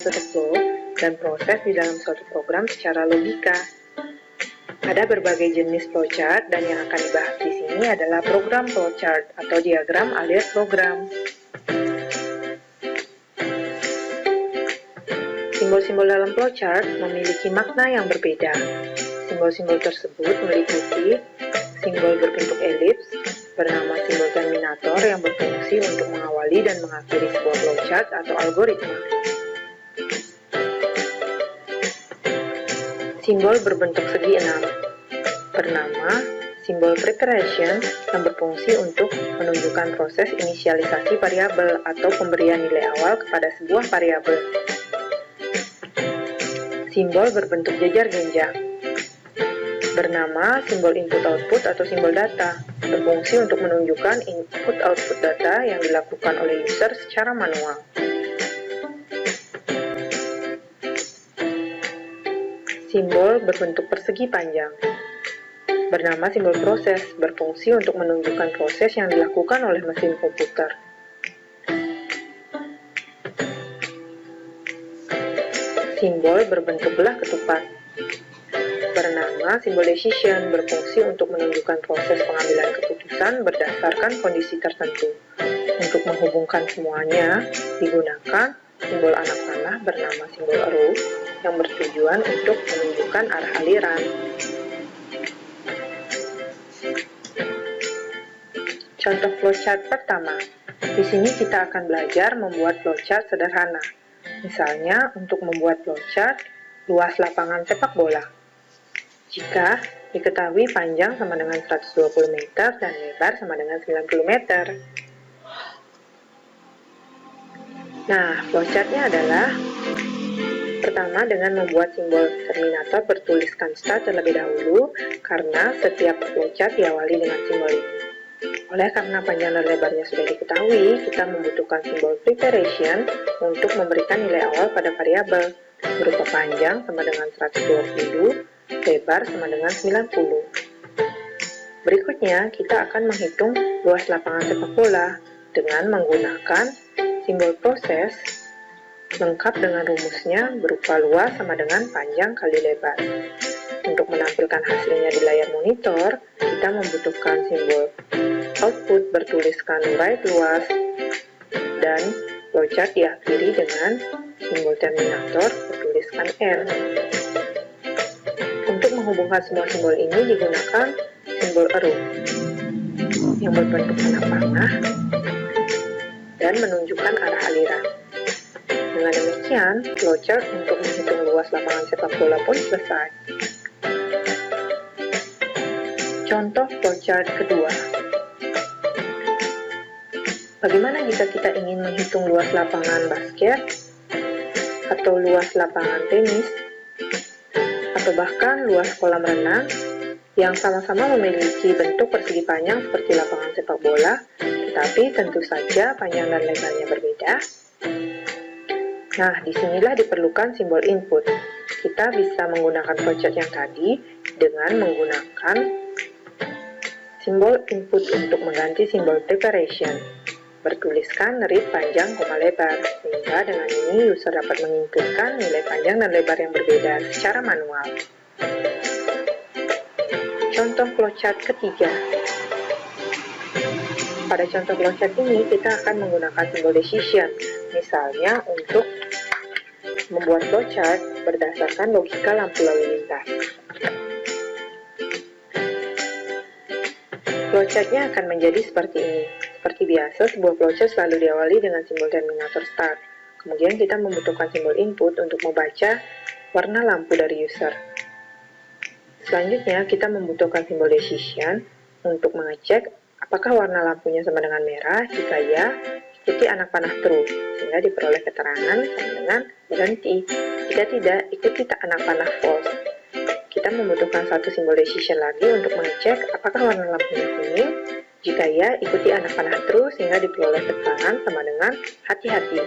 suatu flow dan proses di dalam suatu program secara logika. Ada berbagai jenis flowchart dan yang akan dibahas di sini adalah program flowchart atau diagram alias program. Simbol-simbol dalam flowchart memiliki makna yang berbeda. Simbol-simbol tersebut meliputi simbol berbentuk elips, bernama simbol terminator yang berfungsi untuk mengawali dan mengakhiri sebuah flowchart atau algoritma. Simbol berbentuk segi enam, bernama simbol preparation yang berfungsi untuk menunjukkan proses inisialisasi variabel atau pemberian nilai awal kepada sebuah variabel. Simbol berbentuk jajar genjang, bernama simbol input-output atau simbol data, berfungsi untuk menunjukkan input-output data yang dilakukan oleh user secara manual. Simbol berbentuk persegi panjang, bernama simbol proses, berfungsi untuk menunjukkan proses yang dilakukan oleh mesin komputer. Simbol berbentuk belah ketupat, bernama simbol decision, berfungsi untuk menunjukkan proses pengambilan keputusan berdasarkan kondisi tertentu. Untuk menghubungkan semuanya, digunakan simbol anak panah bernama simbol arrow yang bertujuan untuk menunjukkan arah aliran. Contoh flowchart pertama. Di sini kita akan belajar membuat flowchart sederhana. Misalnya, untuk membuat flowchart luas lapangan sepak bola. Jika diketahui panjang sama dengan 120 meter dan lebar sama dengan 90 meter. Nah, flowchartnya adalah pertama dengan membuat simbol terminator bertuliskan start terlebih dahulu karena setiap flowchart diawali dengan simbol ini. Oleh karena panjang dan lebarnya sudah diketahui, kita membutuhkan simbol preparation untuk memberikan nilai awal pada variabel berupa panjang sama dengan 120, lebar sama dengan 90. Berikutnya, kita akan menghitung luas lapangan sepak bola dengan menggunakan simbol proses lengkap dengan rumusnya berupa luas sama dengan panjang kali lebar. Untuk menampilkan hasilnya di layar monitor, kita membutuhkan simbol output bertuliskan right luas dan flowchart diakhiri dengan simbol terminator bertuliskan R. Untuk menghubungkan semua simbol ini digunakan simbol arrow yang berbentuk anak panah dan menunjukkan arah aliran. Dengan demikian, flowchart untuk menghitung luas lapangan sepak bola pun selesai. Contoh flowchart kedua. Bagaimana jika kita ingin menghitung luas lapangan basket, atau luas lapangan tenis, atau bahkan luas kolam renang, yang sama-sama memiliki bentuk persegi panjang seperti lapangan sepak bola, tetapi tentu saja panjang dan lebarnya berbeda? Nah, disinilah diperlukan simbol input. Kita bisa menggunakan flowchart yang tadi dengan menggunakan simbol input untuk mengganti simbol preparation. Bertuliskan read panjang, lebar, sehingga dengan ini user dapat menginputkan nilai panjang dan lebar yang berbeda secara manual. Contoh flowchart ketiga. Pada contoh flowchart ini, kita akan menggunakan simbol decision, misalnya untuk membuat flowchart berdasarkan logika lampu lalu lintas. Flowchartnya akan menjadi seperti ini. Seperti biasa, sebuah flowchart selalu diawali dengan simbol terminator start. Kemudian kita membutuhkan simbol input untuk membaca warna lampu dari user. Selanjutnya, kita membutuhkan simbol decision untuk mengecek apakah warna lampunya sama dengan merah. Jika ya, ikuti anak panah true, sehingga diperoleh keterangan sama dengan berhenti. Jika tidak, ikuti anak panah false. Kita membutuhkan satu simbol decision lagi untuk mengecek apakah warna lampunya kuning. Jika ya, ikuti anak panah true sehingga diperoleh keterangan sama dengan hati-hati.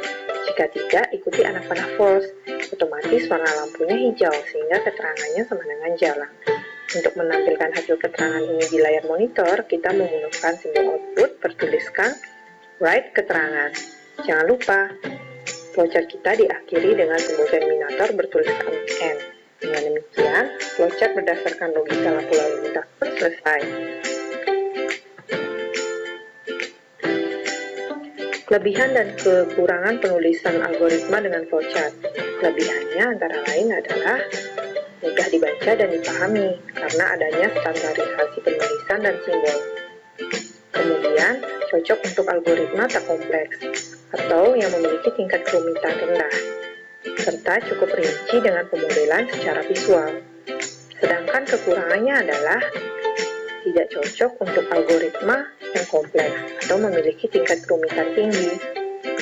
Jika tidak, ikuti anak panah false. Otomatis warna lampunya hijau sehingga keterangannya sama dengan jalan. Untuk menampilkan hasil keterangan ini di layar monitor, kita menggunakan simbol output bertuliskan write keterangan. Jangan lupa, flowchart kita diakhiri dengan simbol terminator bertuliskan N. Dengan demikian, flowchart berdasarkan logika lampu lalu lintas pun selesai. Kelebihan dan kekurangan penulisan algoritma dengan flowchart. Kelebihannya antara lain adalah mudah dibaca dan dipahami karena adanya standarisasi penulisan dan simbol. Kemudian, cocok untuk algoritma tak kompleks atau yang memiliki tingkat kerumitan rendah, serta cukup rinci dengan pemodelan secara visual. Sedangkan kekurangannya adalah tidak cocok untuk algoritma yang kompleks atau memiliki tingkat kerumitan tinggi.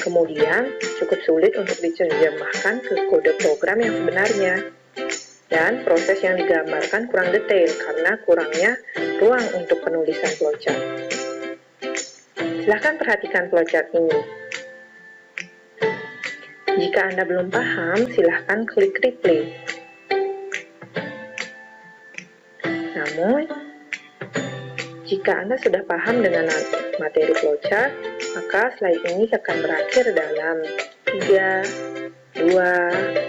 Kemudian, cukup sulit untuk diterjemahkan ke kode program yang sebenarnya. Dan proses yang digambarkan kurang detail karena kurangnya ruang untuk penulisan flowchart. Silahkan perhatikan flowchart ini. Jika Anda belum paham, silahkan klik replay. Namun, jika Anda sudah paham dengan materi flowchart, maka slide ini akan berakhir dalam 3, 2,